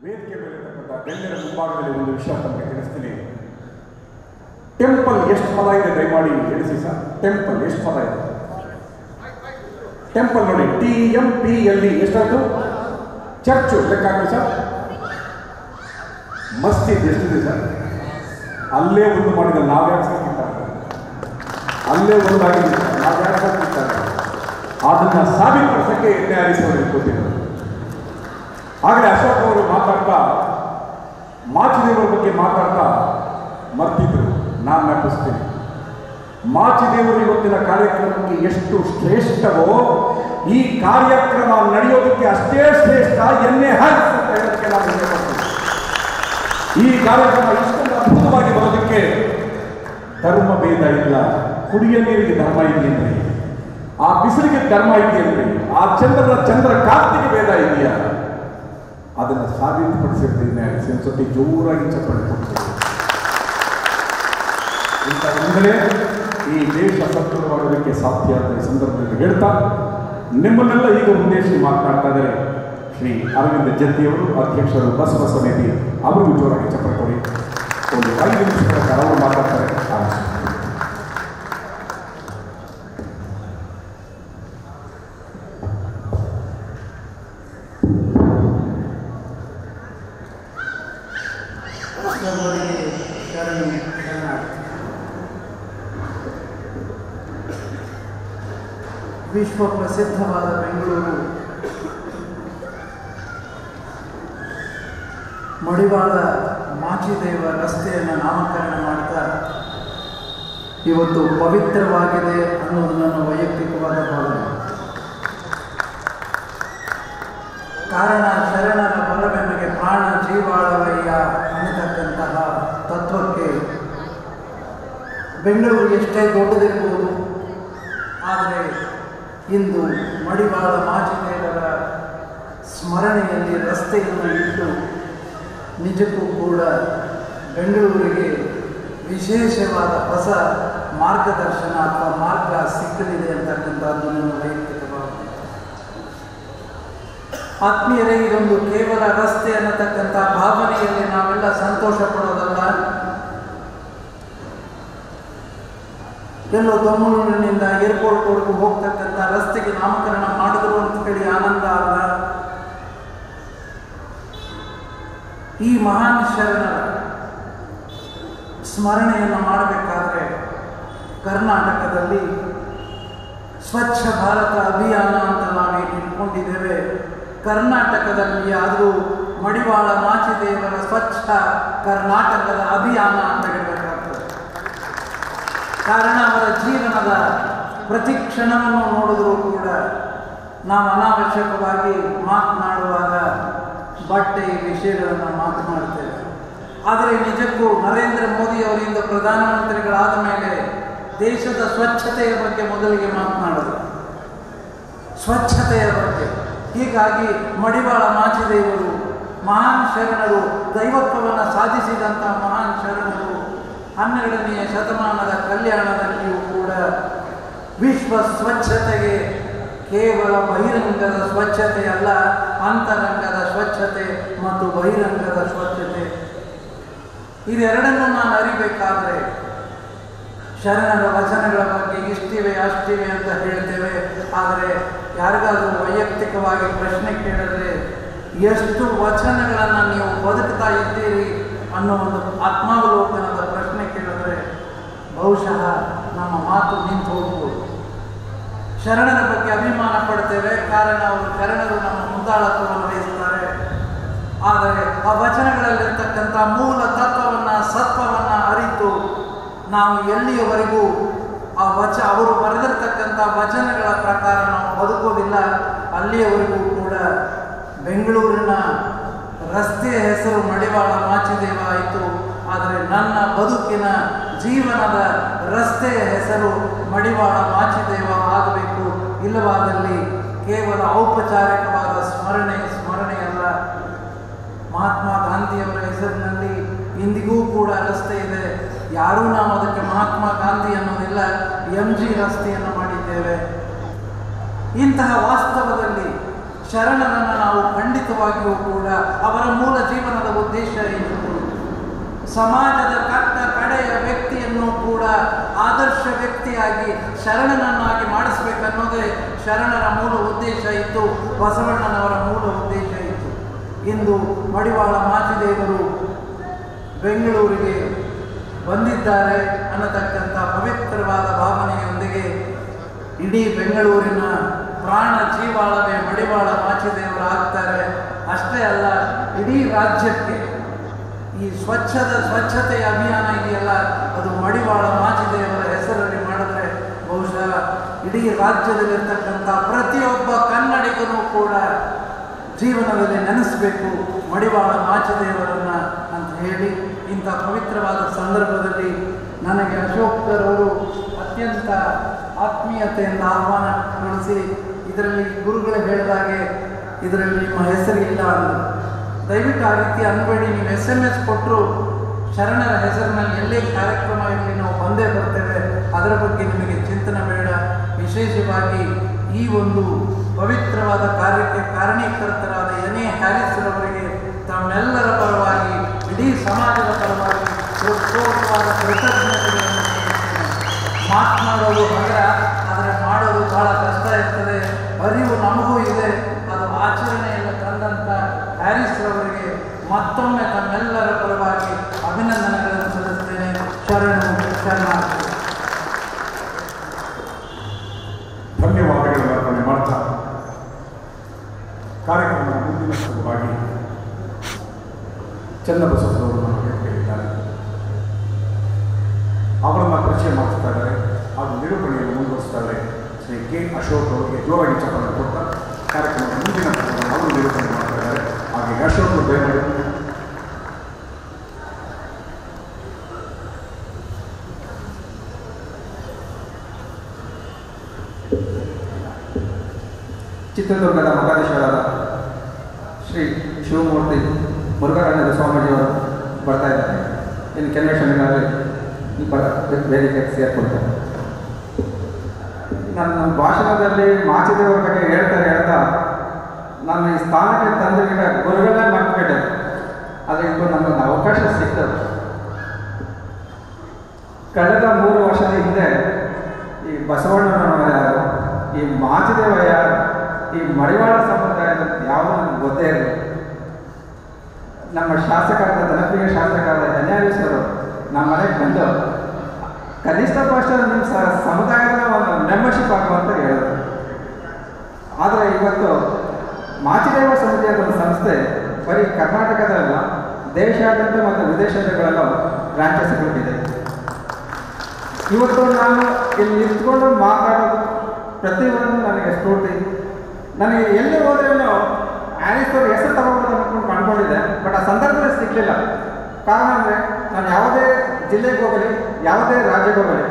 ವೇದಿಕೆ ಮೇಲೆ ಗಣ್ಯರ ಮುಂಭಾಗದಲ್ಲಿ ಒಂದು ವಿಷಯ ತಮಗೆ ತಿಳಿಸ್ತೀನಿ. ಟೆಂಪಲ್ ಎಷ್ಟು ಪದ ಇದೆ ದಯಮಾಡಿ ತಿಳಿಸಿ ಸರ್. ಟೆಂಪಲ್ ಎಷ್ಟು ಪದ ಇದೆ? ಟೆಂಪಲ್ ನೋಡಿ, TMPLE ಎಷ್ಟಾಯ್ತು? ಚರ್ಚು ಲೆಕ್ಕ ಹಾಕಿ ಸರ್. ಮಸ್ಜಿದ್ ಎಷ್ಟಿದೆ ಸರ್? ಅಲ್ಲೇ ಒಂದು ಮಾಡಿದ ನಾವ್ಯಾಕೆ ಸಾಕಿದ್ದಾರೆ, ಅಲ್ಲೇ ಒಂದಾಗಿದೆ ನಾವ್ಯಾಕೆ ಸಾಕಿದ್ದಾರೆ, ಅದನ್ನ ಸಾಬೀತುಪಡಿಸಕ್ಕೆ ನ್ಯಾಯಾಧೀಶರಿಗೆ ಗೊತ್ತಿರೋದು. ಆಗಲೇ ಅಶೋಕ್ ಅವರು ಮಾತಾಡ್ತಾ ಮಾಚಿದೇವರ ಬಗ್ಗೆ ಮಾತಾಡ್ತಾ ಮರ್ತಿದ್ರು. ನಾನು ನೆನಪಿಸ್ತೀನಿ, ಮಾಚಿದೇವರು ಇವತ್ತಿನ ಕಾರ್ಯಕ್ರಮಕ್ಕೆ ಎಷ್ಟು ಶ್ರೇಷ್ಠವೋ ಈ ಕಾರ್ಯಕ್ರಮ ನಡೆಯೋದಕ್ಕೆ ಅಷ್ಟೇ ಶ್ರೇಷ್ಠ ಎನ್ನೇ ಹರ್ಸ್ ಅಂತ ಹೇಳೋದಕ್ಕೆ ನಾನು ಹೇಳ್ತೀನಿ. ಈ ಕಾರ್ಯಕ್ರಮ ಇಷ್ಟೊಂದು ಅದ್ಭುತವಾಗಿ ಬರೋದಕ್ಕೆ ಧರ್ಮ ಭೇದ ಇಲ್ಲ. ಕುಡಿಯ ನೀರಿಗೆ ಧರ್ಮ ಇದೆಯೇನ್ರಿ? ಆ ಬಿಸಿಲಿಗೆ ಧರ್ಮ ಇದೆಯೇನ್ರಿ? ಆ ಚಂದ್ರ ಕಾಂತಿಗೆ ಭೇದ ಇದೆಯಾ? ಅದನ್ನು ಸಾಬೀತುಪಡಿಸಿರ್ತೀನಿ. ಸತಿ ಜೋರಾಗಿ ಚಪ್ಪಳಿ ಕೊಡ್ತೀವಿ. ಇಂಥದ್ರಿಂದಲೇ ಈ ದೇಶ ಸದೃಢವಾಗೋದಕ್ಕೆ ಸಾಧ್ಯ ಅಂತ ಈ ಸಂದರ್ಭದಲ್ಲಿ ಹೇಳ್ತಾ, ನಿಮ್ಮನ್ನೆಲ್ಲ ಈಗ ಉದ್ದೇಶಿಸಿ ಮಾತನಾಡ್ತಾ ಇದ್ದಾರೆ ಶ್ರೀ ಅರವಿಂದ ಜತ್ತಿಯವರು, ಅಧ್ಯಕ್ಷರು ಬಸವ ಸಮಿತಿ. ಅವರು ಜೋರಾಗಿ ಚಪ್ಪಳಿ ಕೊಡಿ. ಒಂದು 5 ನಿಮಿಷಗಳ ಕಾಲ ಅವರು ಮಾತಾಡ್ತಾರೆ. ವಿಶ್ವ ಪ್ರಸಿದ್ಧವಾದ ಬೆಂಗಳೂರು ಮಡಿವಾಳ ಮಾಚಿದೇವ ರಸ್ತೆಯನ್ನು ನಾಮಕರಣ ಮಾಡ್ತಾ ಇವತ್ತು ಪವಿತ್ರವಾಗಿದೆ ಅನ್ನೋದು ನನ್ನ ವೈಯಕ್ತಿಕವಾದ ಭಾವನೆ. ಕಾರಣ ಶರಣರ ಬಲವೆನ್ನಿಗೆ ಪ್ರಾಣ ಜೀವಾಳವಯ್ಯ ಅನ್ನತಕ್ಕಂತಹ ತತ್ವಕ್ಕೆ ಬೆಂಗಳೂರು ಎಷ್ಟೇ ದೊಡ್ಡದಿರ್ಬೋದು, ಆದರೆ ಇಂದು ಮಡಿವಾಳ ಮಾಚಿದೇವರ ಸ್ಮರಣೆಯಲ್ಲಿ ರಸ್ತೆಯನ್ನು ಇಟ್ಟು ನಿಜಕ್ಕೂ ಕೂಡ ಬೆಂಗಳೂರಿಗೆ ವಿಶೇಷವಾದ ಹೊಸ ಮಾರ್ಗದರ್ಶನ ಅಥವಾ ಮಾರ್ಗ ಸಿಕ್ಕಲಿದೆ ಅಂತಕ್ಕಂಥದ್ದು ನನ್ನ ವೈಯಕ್ತಿಕ ಭಾವನೆ. ಆತ್ಮೀಯರೇ, ಇದೊಂದು ಕೇವಲ ರಸ್ತೆ ಅನ್ನತಕ್ಕಂಥ ಭಾವನೆಯಲ್ಲಿ ನಾವೆಲ್ಲ ಸಂತೋಷ ಪಡೋದಲ್ಲ. ಎಲ್ಲೋ ಬೆಂಗಳೂರಿನಿಂದ ಏರ್ಪೋರ್ಟ್ವರೆಗೂ ಹೋಗ್ತಕ್ಕಂಥ ರಸ್ತೆಗೆ ನಾಮಕರಣ ಮಾಡಿದ್ರು ಅಂತ ಹೇಳಿ ಆನಂದ ಅಲ್ಲ. ಈ ಮಹಾನ್ ಶರಣರ ಸ್ಮರಣೆಯನ್ನು ಮಾಡಬೇಕಾದ್ರೆ ಕರ್ನಾಟಕದಲ್ಲಿ ಸ್ವಚ್ಛ ಭಾರತ ಅಭಿಯಾನ ಅಂತ ನಾವೇನು ಇಟ್ಕೊಂಡಿದ್ದೇವೆ, ಕರ್ನಾಟಕದಲ್ಲಿ ಆದರೂ ಮಡಿವಾಳ ಮಾಚಿದೇವರ ಸ್ವಚ್ಛ ಕರ್ನಾಟಕದ ಅಭಿಯಾನ ಅಂತ ಹೇಳಬೇಕಾಗ್ತದೆ. ಕಾರಣ ಅವರ ಜೀವನದ ಪ್ರತಿ ಕ್ಷಣವನ್ನು ನೋಡಿದ್ರೂ ಕೂಡ ನಾವು ಅನಾವಶ್ಯಕವಾಗಿ ಮಾತನಾಡುವಾಗ ಬಟ್ಟೆ ವಿಷಯಗಳನ್ನು ಮಾತನಾಡ್ತೇವೆ. ಆದರೆ ನಿಜಕ್ಕೂ ನರೇಂದ್ರ ಮೋದಿ ಅವರಿಂದ ಪ್ರಧಾನಮಂತ್ರಿಗಳಾದ ಮೇಲೆ ದೇಶದ ಸ್ವಚ್ಛತೆಯ ಬಗ್ಗೆ ಮೊದಲಿಗೆ ಮಾತನಾಡೋದು, ಸ್ವಚ್ಛತೆಯ ಬಗ್ಗೆ. ಹೀಗಾಗಿ ಮಡಿವಾಳ ಮಾಚಿದೇವರು ಮಹಾನ್ ಶರಣರು, ದೈವತ್ವವನ್ನು ಸಾಧಿಸಿದಂಥ ಮಹಾನ್ ಶರಣರು 12ನೇ ಶತಮಾನದ ಕಲ್ಯಾಣದಲ್ಲಿಯೂ ಕೂಡ ವಿಶ್ವ ಸ್ವಚ್ಛತೆಗೆ ಕೇವಲ ಬಹಿರಂಗದ ಸ್ವಚ್ಛತೆ ಅಲ್ಲ, ಅಂತರಂಗದ ಸ್ವಚ್ಛತೆ ಮತ್ತು ಬಹಿರಂಗದ ಸ್ವಚ್ಛತೆ ಇದೆರಡನ್ನು ನಾನು ಅರಿಬೇಕಾದ್ರೆ ಶರಣರ ವಚನಗಳ ಬಗ್ಗೆ ಇಷ್ಟಿವೆ ಅಷ್ಟಿವೆ ಅಂತ ಹೇಳ್ತೇವೆ. ಆದರೆ ಯಾರಿಗಾದ್ರೂ ವೈಯಕ್ತಿಕವಾಗಿ ಪ್ರಶ್ನೆ ಕೇಳಿದ್ರೆ ಎಷ್ಟು ವಚನಗಳನ್ನು ನೀವು ಬದುಕ್ತಾ ಇದ್ದೀರಿ ಅನ್ನೋ ಒಂದು ಆತ್ಮಾವಲೋಕನದ ಪ್ರಶ್ನೆ ಕೇಳಿದ್ರೆ ಬಹುಶಃ ನಮ್ಮ ಮಾತು ನಿಂತು ಹೋಗ್ಬೋದು. ಶರಣರ ಬಗ್ಗೆ ಅಭಿಮಾನ ಪಡ್ತೇವೆ, ಕಾರಣ ಅವರು ಶರಣರು ನಮ್ಮ ಮುಂದಾಳತ್ವವನ್ನು ವಹಿಸ್ತಾರೆ. ಆದರೆ ಆ ವಚನಗಳಲ್ಲಿರ್ತಕ್ಕಂಥ ಮೂಲ ತತ್ವವನ್ನು, ಸತ್ವವನ್ನು ಅರಿತು ನಾವು ಎಲ್ಲಿಯವರೆಗೂ ಅವರು ಬರೆದಿರ್ತಕ್ಕಂಥ ವಚನಗಳ ಪ್ರಕಾರ ನಾವು ಬದುಕೋದಿಲ್ಲ, ಅಲ್ಲಿಯವರೆಗೂ ಕೂಡ ಬೆಂಗಳೂರಿನ ರಸ್ತೆಯ ಹೆಸರು ಮಡಿವಾಳ ಮಾಚಿದೇವ ಆಯಿತು. ಆದರೆ ನನ್ನ ಬದುಕಿನ ಜೀವನದ ರಸ್ತೆಯ ಹೆಸರು ಮಡಿವಾಳ ಮಾಚಿದೇವ ಆಗಬೇಕು. ಇಲ್ಲವಾದಲ್ಲಿ ಕೇವಲ ಔಪಚಾರಿಕವಾದ ಸ್ಮರಣೆಯಲ್ಲ. ಮಹಾತ್ಮ ಗಾಂಧಿಯವರ ಹೆಸರಿನಲ್ಲಿ ಇಂದಿಗೂ ಕೂಡ ರಸ್ತೆ ಇದೆ. ಯಾರೂ ನಾವು ಅದಕ್ಕೆ ಮಹಾತ್ಮ ಗಾಂಧಿ ಅನ್ನೋದಿಲ್ಲ, MG ರಸ್ತೆಯನ್ನು ಮಾಡಿದ್ದೇವೆ. ಇಂತಹ ವಾಸ್ತವದಲ್ಲಿ ಶರಣರನ್ನು ನಾವು ಖಂಡಿತವಾಗಿಯೂ ಕೂಡ ಅವರ ಮೂಲ ಜೀವನದ ಉದ್ದೇಶ ಏನು, ಸಮಾಜದ ಕಟ್ಟ ಕಡೆಯ ವ್ಯಕ್ತಿಯನ್ನು ಕೂಡ ಆದರ್ಶ ವ್ಯಕ್ತಿಯಾಗಿ ಶರಣನನ್ನಾಗಿ ಮಾಡಿಸಬೇಕನ್ನೋದೇ ಶರಣರ ಮೂಲ ಉದ್ದೇಶ ಇತ್ತು, ಬಸವಣ್ಣನವರ ಮೂಲ ಉದ್ದೇಶ ಇತ್ತು. ಇಂದು ಮಡಿವಾಳ ಮಾಚಿದೇವರು ಬೆಂಗಳೂರಿಗೆ ಬಂದಿದ್ದಾರೆ ಅನ್ನತಕ್ಕಂಥ ಪವಿತ್ರವಾದ ಭಾವನೆಯೊಂದಿಗೆ ಇಡೀ ಬೆಂಗಳೂರಿನ ಪ್ರಾಣ ಜೀವಾಳವೇ ಮಡಿವಾಳ ಮಾಚಿದೇವರು ಆಗ್ತಾರೆ. ಅಷ್ಟೇ ಅಲ್ಲ, ಇಡೀ ರಾಜ್ಯಕ್ಕೆ ಈ ಸ್ವಚ್ಛತೆಯ ಅಭಿಯಾನ ಇದೆಯಲ್ಲ, ಅದು ಮಡಿವಾಳ ಮಾಚಿದೇವರ ಹೆಸರಲ್ಲಿ ಮಾಡಿದ್ರೆ ಬಹುಶಃ ಇಡೀ ರಾಜ್ಯದಲ್ಲಿರ್ತಕ್ಕಂಥ ಪ್ರತಿಯೊಬ್ಬ ಕನ್ನಡಿಗನೂ ಕೂಡ ಜೀವನದಲ್ಲಿ ನೆನೆಸಬೇಕು ಮಡಿವಾಳ ಮಾಚಿದೇವರನ್ನ ಅಂತ ಹೇಳಿ, ಇಂಥ ಪವಿತ್ರವಾದ ಸಂದರ್ಭದಲ್ಲಿ ನನಗೆ ಅಶೋಕರವರು ಅತ್ಯಂತ ಆತ್ಮೀಯತೆಯಿಂದ ಆಹ್ವಾನಗೊಳಿಸಿ, ಇದರಲ್ಲಿ ಗುರುಗಳು ಹೇಳಿದಾಗೆ ಇದರಲ್ಲಿ ನಿಮ್ಮ ಹೆಸರಿಲ್ಲ ಅಂದರು. ದಯವಿಟ್ಟು ಆ ರೀತಿ ಅನ್ಬೇಡಿ, ನೀವು SMS ಕೊಟ್ಟರು ಶರಣರ ಹೆಸರಿನಲ್ಲಿ ಎಲ್ಲೇ ಕಾರ್ಯಕ್ರಮ ಇರಲಿ ನಾವು ಬಂದೇ ಬರ್ತೇವೆ, ಅದರ ಬಗ್ಗೆ ನಿಮಗೆ ಚಿಂತನೆ ಬೇಡ. ವಿಶೇಷವಾಗಿ ಈ ಒಂದು ಪವಿತ್ರವಾದ ಕಾರ್ಯಕ್ಕೆ ಕಾರಣೀಕರ್ತರಾದ ಎನ್ ಎ ಹ್ಯಾರಿಸ್ರವರಿಗೆ ತಮ್ಮೆಲ್ಲರ ಪರವಾಗಿ, ಇಡೀ ಸಮಾಜದ ಪರವಾಗಿ ಹೃತ್ಪೂರ್ವಕವಾದ ಕೃತಜ್ಞತೆಗಳನ್ನು ಮಾತನಾಡೋದು ಹಗರ, ಆದರೆ ಮಾಡೋದು ಬಹಳ ಕಷ್ಟ ಇರ್ತದೆ. ಅರಿವು ನಮಗೂ ಇದೆ, ಅದು ಆಚರಣೆಯನ್ನು ತಂದಂಥ ಹ್ಯಾರಿಸ್ರವರಿಗೆ ಮತ್ತೊಮ್ಮೆ ತಮ್ಮೆಲ್ಲರ ಪರವಾಗಿ ಅಭಿನಂದನೆಗಳನ್ನು ಸಲ್ಲಿಸುತ್ತೇನೆ. ಶರಣು ಶರಣಾರ್ಥಿ. ಧನ್ಯವಾದಗಳನ್ನು ಅರ್ಪಣೆ ಮಾಡ್ತಾ ಕಾರ್ಯಕ್ರಮದ ಮುಂದಿನ ಸಲುವಾಗಿ ಚನ್ನಬಸವರವರು ನಮಗೆ ಹೇಳಿದ್ದಾರೆ. ಅವರನ್ನು ಪರಿಚಯ ಮಾಡಿಸ್ತಾ ಇದ್ದಾರೆ, ಹಾಗೂ ನಿರೂಪಣೆಯನ್ನು ಮುಂದುವರಿಸ್ತಾ ಇದ್ದಾರೆ ಶ್ರೀ ಕೆ ಅಶೋಕ್ ಅವರಿಗೆ ಜೋರಾಗಿ ಚಪ್ಪಲ ಕೊಟ್ಟ ಕಾರ್ಯಕ್ರಮದ ಮುಂದಿನ ಅವರು ನಿರೂಪಣೆ ಮಾಡ್ತಾ ಇದ್ದಾರೆ. ಹಾಗೆ ಅಶೋಕ್ ದಯಮಾಡಿ ಚಿತ್ರದುರ್ಗದ ಮಠಾಧೀಶರಾದ ಶ್ರೀ ಶಿವಮೂರ್ತಿ ಮುರುಘರಾಜೇಂದ್ರ ಸ್ವಾಮೀಜಿಯವರು ಬರ್ತಾ ಇದ್ದಾರೆ. ಇನ್ನು ಕೆಲವೇ ಕ್ಷಣಗಳಲ್ಲಿ ವೇದಿಕೆ ಸೇರ್ಕೊಳ್ತಾರೆ. ನನ್ನ ಭಾಷಣದಲ್ಲಿ ಮಾಚಿದೇವರ ಬಗ್ಗೆ ಹೇಳ್ತಾ ನಾನು ಈ ಸ್ಥಾನಕ್ಕೆ ತಂದಿದ್ದ ಗುರುಗಳನ್ನೇ ಮರ್ತ್ಬಿಟ್ಟೆ. ಆದರೆ ಇದು ನಮಗೊಂದು ಅವಕಾಶ ಸಿಗ್ತದೆ. ಕಳೆದ 3 ವರ್ಷದ ಹಿಂದೆ ಈ ಬಸವಣ್ಣನವರ ಯಾರು, ಈ ಮಾಚಿದೇವ ಯಾರು, ಈ ಮಡಿವಾಳ ಸಂಪ್ರದಾಯದ ಯಾವುದೋ ನಮ್ಗೆ ಗೊತ್ತೇ ಇರಲಿ. ನಮ್ಮ ಶಾಸಕರಾದ ಜನಪ್ರಿಯ ಶಾಸಕರಾದ ಧನ್ಯಾರೀಶ್ವರು ನಮ್ಮ ಮನೆಗೆ ಬಂದು ಕನಿಷ್ಠ ಪಕ್ಷ ನಿಮ್ಮ ಸಮುದಾಯದ ಒಂದು ಮೆಂಬರ್ಶಿಪ್ ಆಗುವಂತ ಹೇಳಿದ್ರು. ಆದರೆ ಇವತ್ತು ಮಾಚಿದೇವ ಸಮಿತಿಯ ಒಂದು ಸಂಸ್ಥೆ ಬರೀ ಕರ್ನಾಟಕದಲ್ಲ, ದೇಶಾದ್ಯಂತ ಮತ್ತು ವಿದೇಶಗಳಲ್ಲೂ ಬ್ರಾಂಚಸ್ಗಳಿದೆ. ಇವತ್ತು ನಾನು ಇಲ್ಲಿ ನಿಂತ್ಕೊಂಡು ಮಾತಾಡೋದು ಪ್ರತಿಯೊಂದು ನನಗೆ ಸ್ಫೂರ್ತಿ. ನನಗೆ ಎಲ್ಲಿ ಹೋದ್ರೇನೋ ಹ್ಯಾರಿಸ್ರವ್ರ ಹೆಸರು ತಗೋಬೋದು ಅಂದ್ಕೊಂಡು ಕಂಡುಕೊಂಡಿದ್ದೆ, ಬಟ್ ಆ ಸಂದರ್ಭದಲ್ಲಿ ಸಿಗಲಿಲ್ಲ. ಕಾರಣ ಅಂದರೆ ನಾನು ಯಾವುದೇ ಜಿಲ್ಲೆಗೆ ಹೋಗಲಿ, ಯಾವುದೇ ರಾಜ್ಯಕ್ಕೆ ಹೋಗಲಿ,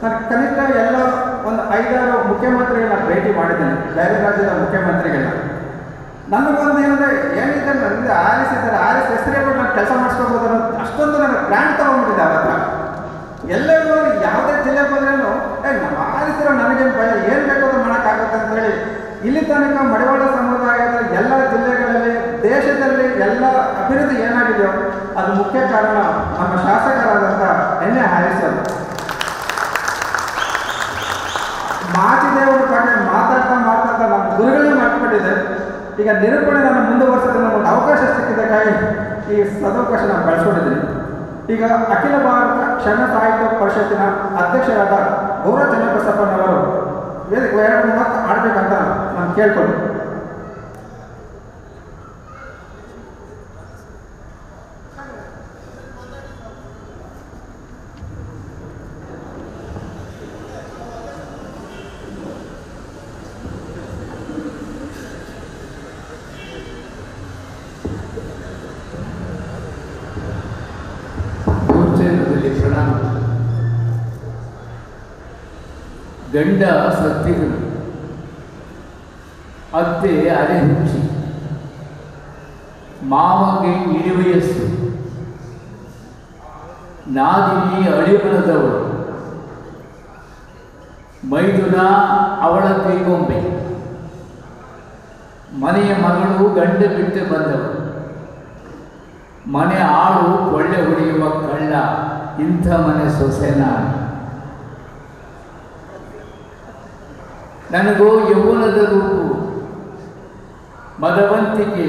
ನಾನು ಕನಿಷ್ಠ ಎಲ್ಲ ಒಂದು 5-6 ಮುಖ್ಯಮಂತ್ರಿಗಳನ್ನ ಭೇಟಿ ಮಾಡಿದ್ದೇನೆ, ಬೇರೆ ರಾಜ್ಯದ ಮುಖ್ಯಮಂತ್ರಿಗಳನ್ನ. ನನಗೊಂದು ಏನಂದರೆ ಏನಿದೆ ನನಗೆ ಆರಿಸ್ ಇದ್ದಾರೆ, ಆರಿಸ್ ಹೆಸರೇ ಬಿಟ್ಟು ನಾನು ಕೆಲಸ ಮಾಡಿಸ್ಕೋಬೋದು ಅನ್ನೋದು ಅಷ್ಟೊಂದು ನನಗೆ ಗ್ರ್ಯಾಂಡ್ ತಗೊಂಡ್ಬಿಟ್ಟಿದ್ದೆ ಅವತ್ತ. ಎಲ್ಲರೂ ಯಾವುದೇ ಜಿಲ್ಲೆಗೆ ಬಂದ್ರೇನು ನಮ್ಮ ಆರಿಸಿರೋ ನನಗೇನು ಭಯ, ಏನು ಬೇಕೋ ಅದು ಮಾಡೋಕ್ಕಾಗುತ್ತೆ ಅಂತೇಳಿ ಇಲ್ಲಿ ತನಕ ಮಡಿವಾಳ ಸಮುದಾಯದ ಎಲ್ಲ ಜಿಲ್ಲೆಗಳಲ್ಲಿ, ದೇಶದಲ್ಲಿ ಎಲ್ಲ ಅಭಿವೃದ್ಧಿ ಏನಾಗಿದೆಯೋ ಅದು ಮುಖ್ಯ ಕಾರಣ ನಮ್ಮ ಶಾಸಕರಾದಂಥ ಎನ್ ಎ ಹ್ಯಾರಿಸ್ ಅವರು. ಮಾಚಿದೇವರ ಬಗ್ಗೆ ಮಾತಾಡ್ತಾ ನಮ್ಮ ಗುರುಗಳೇ ಮಾಡ್ಕೊಂಡಿದೆ. ಈಗ ನಿರೂಪಣೆ ನಾನು ಮುಂದುವರಿಸೋದು ನಮಗೆ ಅವಕಾಶ ಸಿಕ್ಕಿದ್ದಕ್ಕಾಗಿ ಈ ಸದವಕಾಶ ನಾನು ಬಳಸ್ಕೊಂಡಿದ್ದೀನಿ. ಈಗ ಅಖಿಲ ಭಾರತ ಕ್ಷಣ ಸಾಹಿತ್ಯ ಪರಿಷತ್ತಿನ ಅಧ್ಯಕ್ಷರಾದ ಗೌರವ ಚನ್ನಬಸಪ್ಪನವರು ವೇದಿಕೆ 2 ಮಾತು ಆಡಬೇಕಂತ ನಾನು ಕೇಳ್ಕೊಂಡು. ಪ್ರಣಾಮ. ಗಂಡ ಸತ್ತಿಗಳು, ಅತ್ತೆ ಅರೆಹುಚ್ಚಿ, ಮಾಮಗೆ ಇಳಿವಯಸ್ಸು, ನಾದಿನಿ ಅಳಿಗುಣದವಳು, ಮೈದುನ ಅವಳ ಕೈಗೊಂಬೆ, ಮನೆಯ ಮಗಳು ಗಂಡ ಬಿಟ್ಟು ಬಂದವರು, ಮನೆ ಆಳು ಕೊಳ್ಳೆ ಹೊಡೆಯುವ ಕಳ್ಳ, ಇಂಥ ಮನೆ ಸೊಸೆನ. ನನಗೋ ಯೌವನದ ರೂಪು, ಮದವಂತಿಕೆ,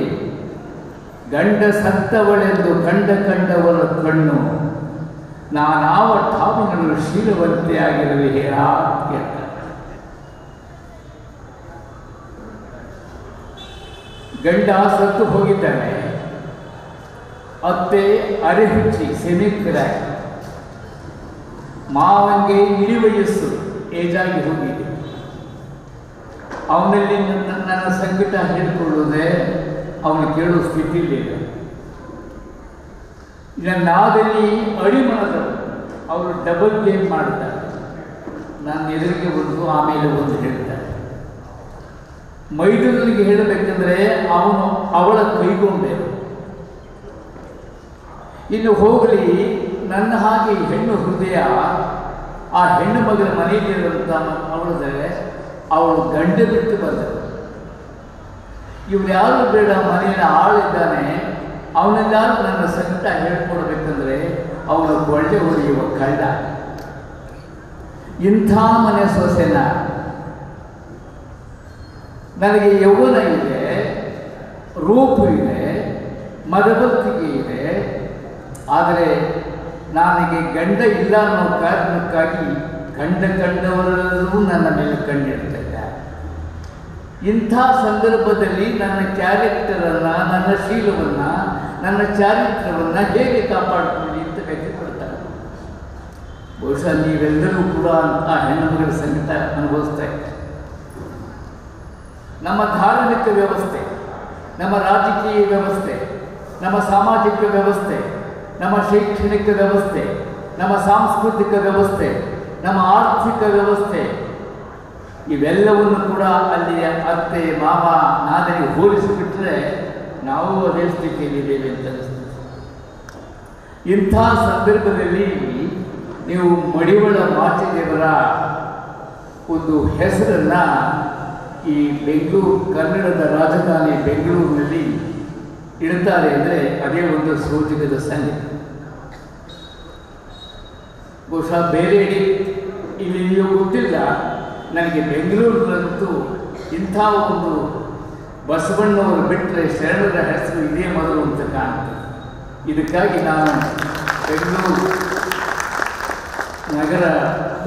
ಗಂಡ ಸತ್ತವಳೆಂದು ಕಂಡವರ ಕಣ್ಣು, ನಾನಾವ ಠಾವಿನಲ್ಲೂ ಶೀಲವಂತೆಯಾಗಿರಲಿ ಹೇಳ ಕೇಳ್ತ. ಗಂಡ ಸತ್ತು ಹೋಗಿದ್ದಾನೆ. ಅತ್ತೆ ಅರೆಹುಚ್ಚಿ ಸೆಮಿಕ್ರಾಯ್, ಮಾವಂಗೆ ಇಳಿವಯಸ್ಸು ಏಜಾಗಿ ಹೋಗಿದೆ. ಅವನಲ್ಲಿ ನನ್ನ ಸಂಕಟ ಹೇಳಿಕೊಳ್ಳುವುದೇ ಅವನು ಕೇಳುವ ಸ್ಥಿತಿಯಿಲ್ಲ. ನಾದಲ್ಲಿ ಅಡಿಮನದವರು ಅವರು ಡಬಲ್ ಗೇಮ್ ಮಾಡ್ತಾರೆ. ನಾನು ಎದುರಿಗೆ ಒಂದು ಆಮೇಲೆ ಒಂದು ಹೇಳ್ತಾರೆ. ಮೈದುನಿಗೆ ಹೇಳಬೇಕಂದ್ರೆ ಅವನು ಅವಳ ಕೈಗೊಂಡೆ. ಇನ್ನು ಹೋಗಲಿ, ನನ್ನ ಹಾಗೆ ಹೆಣ್ಣು ಹೃದಯ ಆ ಹೆಣ್ಣು ಮಗಳ ಮನೆಯಲ್ಲಿರುವಂಥ ಅವಳಿದರೆ ಅವಳು ಗಂಡ ಬಿಟ್ಟು ಬಂದರು. ಇವ್ರು ಯಾರು ಬೇಡ, ಮನೆಯಲ್ಲಿ ಆಳಿದ್ದಾನೆ, ಅವನೆಲ್ಲಾರು ನನ್ನ ಸಂಕಟ ಹೇಳ್ಕೊಡ್ಬೇಕಂದ್ರೆ ಅವನು ಕೊಳ್ಳೆ ಹೊಡೆಯುವ ಕಳ್ಳ. ಇಂಥ ಮನೆ ಸೊಸೆನ. ನನಗೆ ಯೌವನ ಇದೆ, ರೂಪು ಇದೆ, ಮದಭಕ್ತಿಗೆ ಇದೆ, ಆದರೆ ನನಗೆ ಗಂಡ ಇಲ್ಲ ಅನ್ನೋ ಕಾರಣಕ್ಕಾಗಿ ಕಂಡವರೆಲ್ಲರೂ ನನ್ನ ಮೇಲೆ ಕಣ್ಣಿಡ್ತಿದ್ದಾರೆ. ಇಂಥ ಸಂದರ್ಭದಲ್ಲಿ ನನ್ನ ಕ್ಯಾರೆಕ್ಟರನ್ನು, ನನ್ನ ಶೀಲವನ್ನು, ನನ್ನ ಚಾರಿತ್ರವನ್ನು ಹೇಗೆ ಕಾಪಾಡಿಕೊಳ್ಳಿ ಅಂತ ವ್ಯಕ್ತಪಡ್ತಾರೆ. ಬಹುಶಃ ನೀವೆಲ್ಲರೂ ಕೂಡ ಆ ಹೆಣ್ಣುಮಗಳ ಸಂಕಟ ಅನುಭವಿಸ್ತಾ ಇದ್ದಾರೆ. ನಮ್ಮ ಧಾರ್ಮಿಕ ವ್ಯವಸ್ಥೆ, ನಮ್ಮ ರಾಜಕೀಯ ವ್ಯವಸ್ಥೆ, ನಮ್ಮ ಸಾಮಾಜಿಕ ವ್ಯವಸ್ಥೆ, ನಮ್ಮ ಶೈಕ್ಷಣಿಕ ವ್ಯವಸ್ಥೆ, ನಮ್ಮ ಸಾಂಸ್ಕೃತಿಕ ವ್ಯವಸ್ಥೆ, ನಮ್ಮ ಆರ್ಥಿಕ ವ್ಯವಸ್ಥೆ, ಇವೆಲ್ಲವನ್ನು ಕೂಡ ಅಲ್ಲಿಯ ಅತ್ತೆ ಮಾವ ನಾದರಿ ಹೋಲಿಸಿಬಿಟ್ರೆ ನಾವು ಅದೇ ಸ್ಥಿತಿಯಲ್ಲಿದ್ದೇವೆ ಅಂತ ಅನಿಸ್ತದೆ. ಇಂಥ ಸಂದರ್ಭದಲ್ಲಿ ನೀವು ಮಡಿವಾಳ ಮಾಚಿದೇವರ ಒಂದು ಹೆಸರನ್ನು ಈ ಬೆಂಗಳೂರು, ಕನ್ನಡದ ರಾಜಧಾನಿ ಬೆಂಗಳೂರಿನಲ್ಲಿ ಇಡ್ತಾರೆ ಅಂದರೆ ಅದೇ ಒಂದು ಸೋಜಿಗದ ಸಂಗತಿ. ಬಹುಶಃ ಬೇರೆ ಇಲ್ಲಿ ನೀವು ಗೊತ್ತಿಲ್ಲ, ನನಗೆ ಬೆಂಗಳೂರಿನಂತೂ ಇಂಥ ಒಂದು ಬಸವಣ್ಣವರು ಬಿಟ್ಟರೆ ಶರಣರ ಹೆಸರು ಇದೇ ಮೊದಲು ಅಂತ ಕಾಣುತ್ತೆ. ಇದಕ್ಕಾಗಿ ನಾನು ಬೆಂಗಳೂರು ನಗರ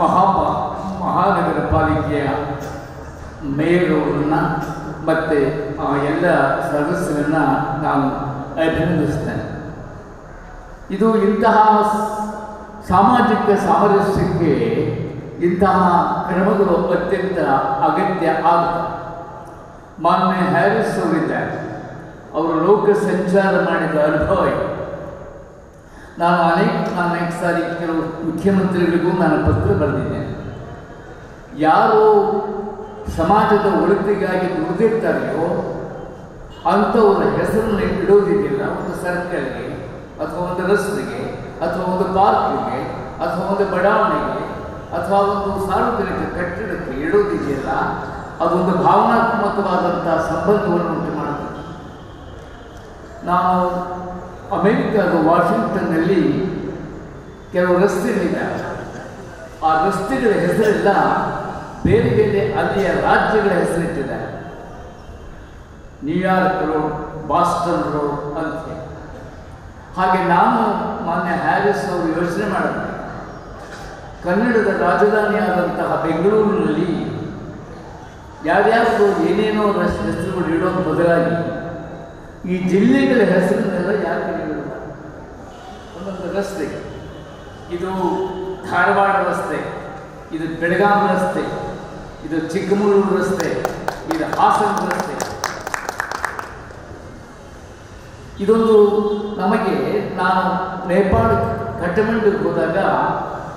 ಮಹಾನಗರ ಪಾಲಿಕೆಯ ಮೇಯರ್ ಅವರನ್ನು ಮತ್ತು ಎಲ್ಲ ಸದಸ್ಯರನ್ನು ನಾನು ಅಭಿನಂದಿಸ್ತೇನೆ. ಇದು ಇಂತಹ ಸಾಮಾಜಿಕ ಸಾಮರಸ್ಯಕ್ಕೆ ಇಂತಹ ಕ್ರಮಗಳು ಅತ್ಯಂತ ಅಗತ್ಯ ಆಗುತ್ತೆ. ಮಾನ್ಯ ಹ್ಯಾರಿಸ್ ಅವರಿದ್ದಾರೆ, ಅವರು ಲೋಕ ಸಂಚಾರ ಮಾಡಿದ ಅನುಭವ ಇದೆ. ನಾನು ಅನೇಕ ಸಾರಿ ಕೆಲವು ಮುಖ್ಯಮಂತ್ರಿಗಳಿಗೂ ನಾನು ಪತ್ರ ಬರೆದಿದ್ದೇನೆ. ಯಾರು ಸಮಾಜದ ಒಳಿತಿಗಾಗಿ ದುಡಿದಿರ್ತಾರೆಯೋ ಅಂಥವರ ಹೆಸರನ್ನು ಇಡೋದಿದೆಯಲ್ಲ, ಒಂದು ಸರ್ಕಲ್ಗೆ ಅಥವಾ ಒಂದು ರಸ್ತೆಗೆ ಅಥವಾ ಒಂದು ಪಾರ್ಕ್ಗೆ ಅಥವಾ ಒಂದು ಬಡಾವಣೆಗೆ ಅಥವಾ ಒಂದು ಸಾರ್ವಜನಿಕ ಕಟ್ಟಡಕ್ಕೆ ಇಡೋದಿದೆಯಲ್ಲ, ಅದೊಂದು ಭಾವನಾತ್ಮಕವಾದಂಥ ಸಂಬಂಧವನ್ನು ಉಂಟು ಮಾಡುತ್ತದೆ. ನಾವು ಅಮೆರಿಕದ ವಾಷಿಂಗ್ಟನ್ನಲ್ಲಿ ಕೆಲವು ರಸ್ತೆಗಳಿದ್ದಾವೆ. ಆ ರಸ್ತೆಗಳ ಹೆಸರೆಲ್ಲ ಬೇರೆ ಬೇರೆ ಅಲ್ಲಿಯ ರಾಜ್ಯಗಳ ಹೆಸರಿಟ್ಟಿದ್ದಾರೆ. ನ್ಯೂಯಾರ್ಕ್ ರೋಡ್, ಬಾಸ್ಟನ್ ರೋಡ್ ಅಂತ. ಹಾಗೆ ನಾನು ಮಾನ್ಯ ಹ್ಯಾರಿಸ್ ಅವರು ಯೋಚನೆ ಮಾಡಿದೆ, ಕನ್ನಡದ ರಾಜಧಾನಿಯಾದಂತಹ ಬೆಂಗಳೂರಿನಲ್ಲಿ ಯಾರ್ಯಾರು ಏನೇನೋ ಹೆಸರುಗಳು ಇಡೋದು ಬದಲಾಗಿ ಈ ಜಿಲ್ಲೆಗಳ ಹೆಸರನ್ನೆಲ್ಲ ಯಾಕೆ ಇಡೋದು? ಒಂದೊಂದು ರಸ್ತೆ, ಇದು ಧಾರವಾಡ ರಸ್ತೆ, ಇದು ಬೆಳಗಾಂ ರಸ್ತೆ, ಇದು ಚಿಕ್ಕಮಗಳೂರು ರಸ್ತೆ, ಇದು ಹಾಸನ ರಸ್ತೆ. ಇದೊಂದು ನಮಗೆ, ನಾನು ನೇಪಾಳ ಕಠಮಂಡಿಗೆ ಹೋದಾಗ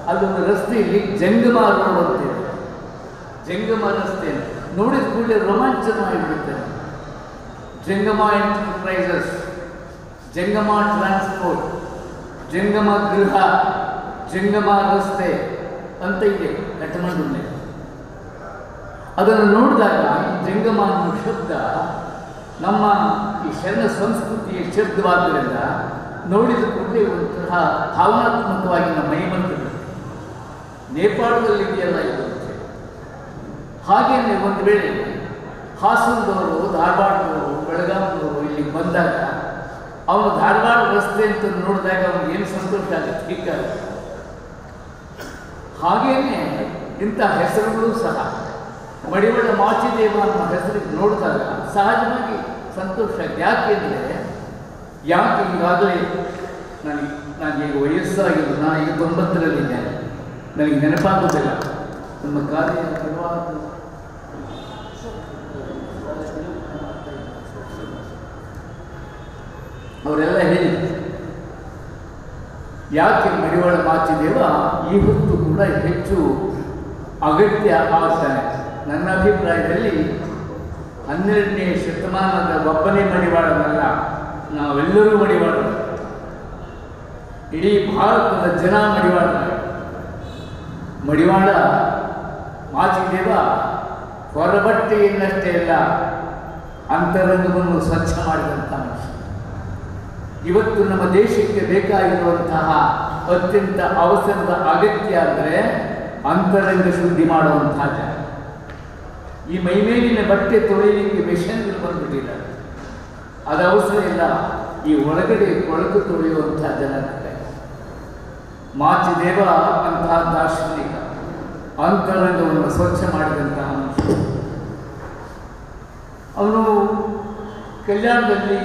ಅಲ್ಲೊಂದು ರಸ್ತೆಯಲ್ಲಿ ಜಂಗಮ ರೋಡ್ ಅಂತಿದೆ. ಜಂಗಮ ರಸ್ತೆ ನೋಡಿದ ಕೂಡಲೇ ರೋಮಾಂಚನವಾಗಿಬಿಡುತ್ತೆ. ಜಂಗಮ ಎಂಟರ್ಪ್ರೈಸಸ್, ಜಂಗಮ ಟ್ರಾನ್ಸ್ಪೋರ್ಟ್, ಜಂಗಮ ಗೃಹ, ಜಂಗಮ ರಸ್ತೆ ಅಂತ ಇದೆ ಕಠಮಂಡುನಲ್ಲಿ. ಅದನ್ನು ನೋಡಿದಾಗ ಈ ಜಂಗಮ ಅನ್ನೋ ಶಬ್ದ ನಮ್ಮ ಈ ಶರಣ ಸಂಸ್ಕೃತಿಯ ಶಬ್ದವಾದ್ದರಿಂದ ನೋಡಿದ ಕೂಡಲೇ ಒಂಥರ ಭಾವನಾತ್ಮಕವಾಗಿ ನಮ್ಮ ಮೈ ಬಂದಿದೆ. ನೇಪಾಳದಲ್ಲಿ ಇದೆಯಲ್ಲ ಇದು. ಹಾಗೆಯೇ ಒಂದು ವೇಳೆ ಹಾಸನದವರು, ಧಾರವಾಡದವರು, ಬೆಳಗಾವಿದವರು ಇಲ್ಲಿಗೆ ಬಂದಾಗ ಅವನು ಧಾರವಾಡ ರಸ್ತೆ ಅಂತ ನೋಡಿದಾಗ ಅವನಿಗೆ ಏನು ಸಂತೋಷ ಆಗುತ್ತೆ, ಹೀಗಾಗುತ್ತೆ. ಹಾಗೆಯೇ ಇಂಥ ಹೆಸರುಗಳು ಸಹ ಮಡಿವಾಳ ಮಾಚಿದೇವ ಅನ್ನೋ ಹೆಸರಿಗೆ ನೋಡಿದಾಗ ಸಹಜವಾಗಿ ಸಂತೋಷ ಆಗುತ್ತೆ. ಯಾಕೆ ಈಗಾಗಲೇ ನನಗೆ ಈಗ ವಯಸ್ಸಾಗಿಲ್ಲ, ನಾನು ಈಗ 90ರಲ್ಲಿದ್ದೇನೆ, ನನಗೆ ನೆನಪಾಗೋದಿಲ್ಲ ನಮ್ಮ ಕಾರ್ಯ ಅವರೆಲ್ಲ ಹೇಳಿ ಯಾಕೆ ಮಡಿವಾಳ ಮಾಚಿದೇವ ಈ ಹೊತ್ತು ಕೂಡ ಹೆಚ್ಚು ಅಗತ್ಯ ಆಗ್ತಾನೆ. ನನ್ನ ಅಭಿಪ್ರಾಯದಲ್ಲಿ 12ನೇ ಶತಮಾನದ ಒಬ್ಬನೇ ಮಡಿವಾಳನಲ್ಲ, ನಾವೆಲ್ಲರೂ ಮಡಿವಾಳ, ಇಡೀ ಭಾರತದ ಜನ ಮಡಿವಾಳ. ಮಡಿವಾಳ ಮಾಚಿದೇವ ಹೊರಬಟ್ಟೆಯನ್ನಷ್ಟೇ ಅಲ್ಲ, ಅಂತರಂಗವನ್ನು ಸ್ವಚ್ಛ ಮಾಡಿದಂಥ ಮನುಷ್ಯ. ಇವತ್ತು ನಮ್ಮ ದೇಶಕ್ಕೆ ಬೇಕಾಗಿರುವಂತಹ ಅತ್ಯಂತ ಅವಸರದ ಅಗತ್ಯ ಅಂದರೆ ಅಂತರಂಗ ಶುದ್ಧಿ ಮಾಡುವಂತಹ ಜನ. ಈ ಮೈಮೇಲಿನ ಬಟ್ಟೆ ತೊಳೆಯಲಿಕ್ಕೆ ಮೆಷಿನ್ಗಳು ಬಂದ್ಬಿಟ್ಟಿದ್ದಾರೆ, ಅದು ಅವಸರ ಇಲ್ಲ. ಈ ಒಳಗಡೆ ಕೊಳಕು ತೊಳೆಯುವಂತಹ ಜನತೆ ಮಾಚಿದೇವ ಅಂತಹ ದಾರ್ಶನಿಕ, ಅಂತರಂಗವನ್ನು ಸ್ವಚ್ಛ ಮಾಡಿದಂತಹ ಮನುಷ್ಯ. ಅವನು ಕಲ್ಯಾಣದಲ್ಲಿ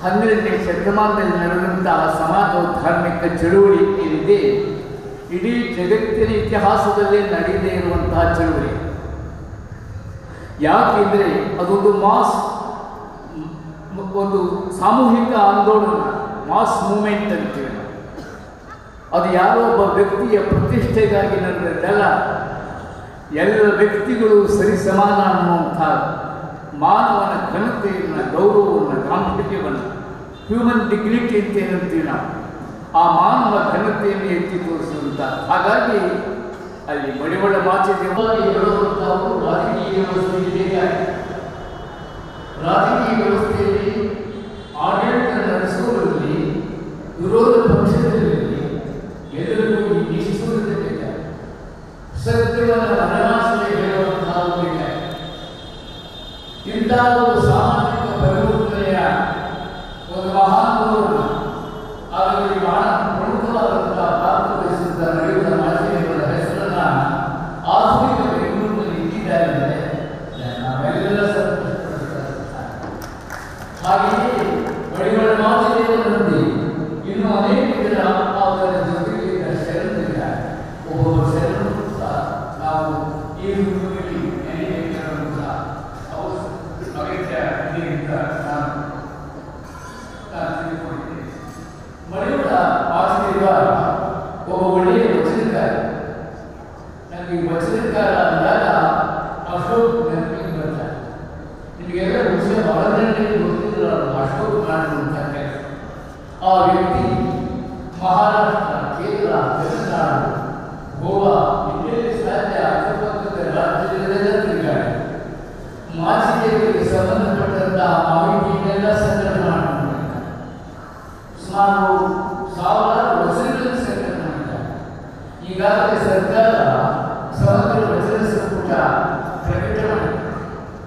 12ನೇ ಶತಮಾನದಲ್ಲಿ ನಡೆದಂತಹ ಸಮಾಜ ಧಾರ್ಮಿಕ ಚಳುವಳಿ ಏನಿದೆ, ಇಡೀ ಜಗತ್ತಿನ ಇತಿಹಾಸದಲ್ಲೇ ನಡೆಯದೇ ಇರುವಂತಹ ಚಳುವಳಿ. ಯಾಕೆಂದರೆ ಅದೊಂದು ಒಂದು ಸಾಮೂಹಿಕ ಆಂದೋಲನ, ಮಾಸ್ ಮೂಮೆಂಟ್ ಅಂತೀವಿ. ಅದು ಯಾರೋ ಒಬ್ಬ ವ್ಯಕ್ತಿಯ ಪ್ರತಿಷ್ಠೆಗಾಗಿ ನಡೆದಲ್ಲ, ಎಲ್ಲ ವ್ಯಕ್ತಿಗಳು ಸರಿಸಮಾನ ಅನ್ನುವಂಥ ಮಾನವನ ಘನತೆಯನ್ನು, ಗೌರವವನ್ನು, ಗಾಂಭೀರ್ಯವನ್ನು, ಹ್ಯೂಮನ್ ಡಿಗ್ನಿಟಿ ಅಂತ ಏನಂತೀವಿ ನಾವು, ಆ ಮಾನವ ಘನತೆಯನ್ನು ಎತ್ತಿ ತೋರಿಸುವಂಥ. ಹಾಗಾಗಿ ಅಲ್ಲಿ ಮಡಿವಾಳ ಮಾಚಿದೇವ ಹೇಳುವಂಥವರು ರಾಜಕೀಯ ವ್ಯವಸ್ಥೆ. ರಾಜಕೀಯ ವ್ಯವಸ್ಥೆಯಲ್ಲಿ ಆಡಳಿತ ನಡೆಸುವವರಲ್ಲಿ, ವಿರೋಧ ಪಕ್ಷದಲ್ಲಿ ಎಲ್ಲರಿಗೂ ಈ ನಿಷ್ಠೂರತೆ ಬೇಕಾಗಿದೆ. ಸತ್ಯವನ್ನು ಅನಾಸನೆ ಹೇಳುವಂತಹ ಇಂತಹ ಒಂದು ಸಾಮಾಜಿಕ ಪರಿವರ್ತನೆಯ ಒಂದು ಮಹಾನ್ ಅದರಲ್ಲಿ ಬಹಳ ಪ್ರಮುಖವಾದಂತಹ ಪಾತ್ರ ವಹಿಸಿದ ನಡೆಯುವ ಮಾಚಿದೇವರ ಹೆಸರನ್ನ ಆಧುನಿಕ ಬೆಂಗಳೂರಿನಲ್ಲಿ ಇಟ್ಟಿದ್ದಾರೆ ಅಂದರೆ ನಾವೆಲ್ಲ ಸಂತೋಷಪಡುತ್ತಾರೆ. ಹಾಗೆಯೇ ಮಡಿವಾಳ ಮಾಚಿದೇವರಲ್ಲಿ ಇನ್ನೂ ಅನೇಕ ಜನ ಅವರ ಜೊತೆಗೆ ಶರಣರಿದ್ದಾರೆ. ಒಬ್ಬೊಬ್ಬ ಶರಣರು ಸಹ ನಾವು ಈ ರೂಪದಲ್ಲಿ ಮಡಿವಾಳ ಮಾಚಿದೇವ ಒಬ್ಬ ಒಳ್ಳೆಯ ವಚನಕಾರ. ನನಗೆ ವಚನಕಾರ ಅಂದಾಗ ಅಶೋಕ್ ನೆನಪಿಗೆ ಬರ್ತಾರೆ. ನಿಮಗೆಲ್ಲ ವಿಷಯ ಬಹಳ ಗೊತ್ತಿಲ್ಲ, ಅಶೋಕ್ ಮಾಡುವಂಥ ಕೆಲಸ. ಆ ವ್ಯಕ್ತಿ ಮಹಾರಾಷ್ಟ್ರ, ಕೇರಳ, ತಮಿಳುನಾಡು, ಗೋವಾ ಇಂಡಿಯಲ್ಲಿ ಸಾಧ್ಯ ಅಕ್ಕಪಕ್ಕದ ರಾಜ್ಯಗಳೆಲ್ಲ ತಿರುಗಾಡಿ ಮಾಚಿದೇವರಿಗೆ ಸಂಬಂಧಪಟ್ಟಂತಹ ಮಾಹಿತಿಯನ್ನೆಲ್ಲ ಸಂಗ್ರಹ ಮಾಡಿಕೊಂಡಿದ್ದಾರೆ. ಸುಮಾರು 1000 ವಚನಗಳನ್ನು ಸಂಗ್ರಹ ಮಾಡಿದ್ದಾರೆ. ಈಗಾಗಲೇ ಸರ್ಕಾರ ಸಮಗ್ರ ವಚನ ಸಂಪುಟ ಪ್ರಕಟ ಮಾಡಿದೆ.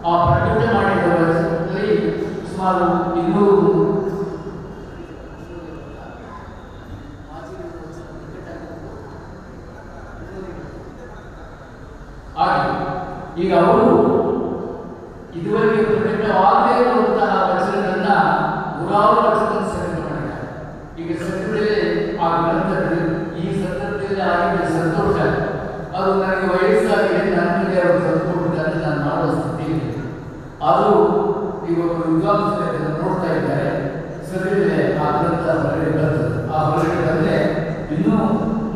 ಆ ಪ್ರಕಟ ಮಾಡಿದ ವಚನದಲ್ಲಿ ಸುಮಾರು 200 ಈಗ ಅವರು ಇದುವರೆಗೆ ಪ್ರಕಟವಾಗದೇ ಇರುವಂತಹ ವಚನಗಳನ್ನ 100 ವಚನ ಸಂಗ್ರಹ ಮಾಡಿದ್ದಾರೆ. ಈಗ ಸದ್ಯದಲ್ಲೇ ಆ ಗ್ರಂಥದಲ್ಲಿ ಈ ಸಂದರ್ಭದಲ್ಲಿ ಆಗಿದ್ದ ಸಂತೋಷ, ಅದು ನನಗೆ ವಯಸ್ಸಾಗಿದೆ, ನನಗೆ ಅವರು ಸಂತೋಷದಲ್ಲಿ ನಾನು ಮಾಡುವ ಸ್ಥಿತಿ ಇದೆ. ಅದು ಈಗ ವಿದ್ವಾಂಸರು ನೋಡ್ತಾ ಇದ್ದಾರೆ. ಸದ್ಯದಲ್ಲೇ ಆ ಗ್ರಂಥ ಹೊರಗಡೆ ಬರ್ತದೆ. ಆ ಹೊರಗಡೆ ಬಂದರೆ ಇನ್ನೂ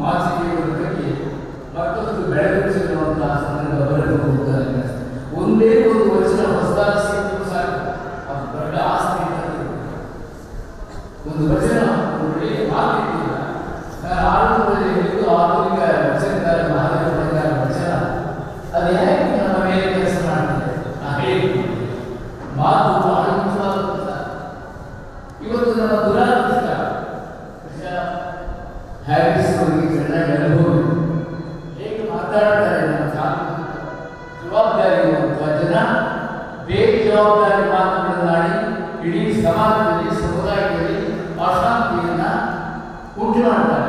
ಮಾಚಿದೇವರ ಬಗ್ಗೆ ಮತ್ತೊಂದು ಬೆಳಗಿಸಿರುವಂತಹ ಸಂದರ್ಭ ಬರಲು ಹೋಗುತ್ತಾರೆ. ಒಂದೇ ಒಂದು ವಚನ ಹೊಸದಾಗಿ ಸಿಕ್ಕರೂ ಸಾಕು, ಅದು ದೊಡ್ಡ ಆಸ್ತಿ. ಒಂದು ವಚನ ಒಳ್ಳೆಯ ಮಾತಿಲ್ಲ. ನಾನು ಆರಂಭದಲ್ಲಿ ಹೇಳಿದ್ದು ಆಧುನಿಕ ವಚನಕಾರ ಮಹಾದೇವರ ವಚನ ಅದು ಹೇಗೆ ನಮ್ಮ ಮೇಲೆ ಕೆಲಸ ಮಾಡ್ತಿದೆ. ನಾ ಹೇಳಿ ಮಾತು ಬೇಜವಾಬ್ದಾರಿ ಮಾತುಗಳನ್ನಾಡಿ ಇಡೀ ಸಮಾಜದಲ್ಲಿ ಸಮುದಾಯದಲ್ಲಿ ಅಶಾಂತಿಯನ್ನು ಉಂಟು ಮಾಡ್ತಾರೆ.